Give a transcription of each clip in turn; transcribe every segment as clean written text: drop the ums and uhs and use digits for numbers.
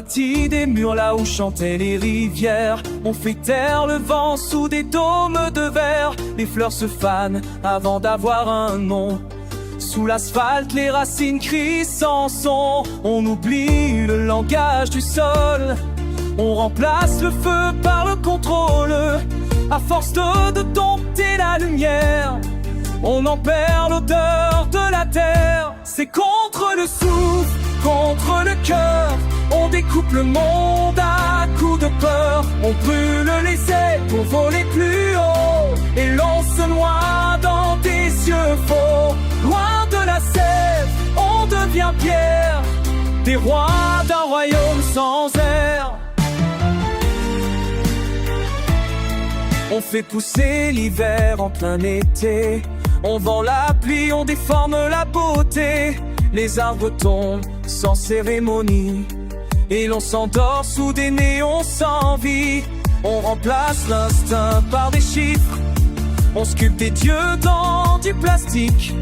bâti des murs là où chantaient les rivières. On fait taire le vent sous des dômes de verre. Les fleurs se fanent avant d'avoir un nom. Sous l'asphalte, les racines crient sans son. On oublie le langage du sol. On remplace le feu par le contrôle. À force de dompter la lumière, on en perd l'odeur de la terre. C'est contre le souffle, contre le cœur. On découpe le monde à coups de peur. On brûle les ailes pour voler plus haut. Et l'on se noie dans des cieux faux. Loin de la sève, on devient pierre. Des rois d'un royaume sans air. On fait pousser l'hiver en plein été. On vend la pluie, on déforme la beauté. Les arbres tombent sans cérémonie. Et l'on s'endort sous des néons sans vie. On remplace l'instinct par des chiffres. On sculpte des dieux dans du plastique.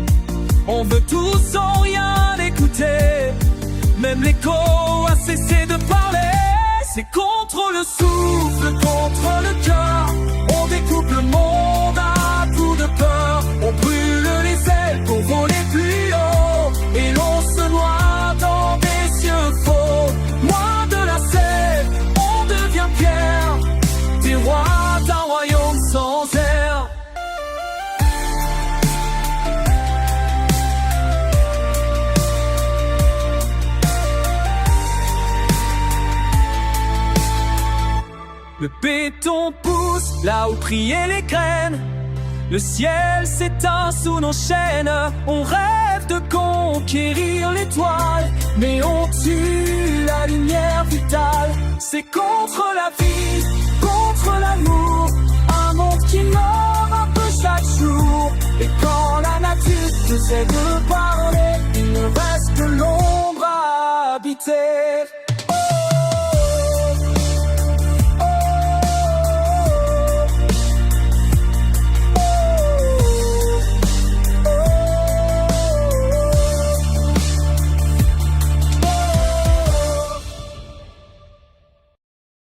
On veut tout sans rien écouter. Même l'écho a cessé de parler. C'est contre le souffle, contre le cœur. On découpe le monde à coups de peur. On brûle les ailes pour voler plus haut. Et l'on se noie dans des cieux faux. Loin de la sève, on devient pierre. Des rois d'un royaume sans air. Le béton pousse là où priaient les graines. Le ciel s'éteint sous nos chaînes. On rêve de conquérir l'étoile, mais on tue la lumière vitale. C'est contre la vie, contre l'amour. Un monde qui meurt un peu chaque jour. Et quand la nature nous aide de parler,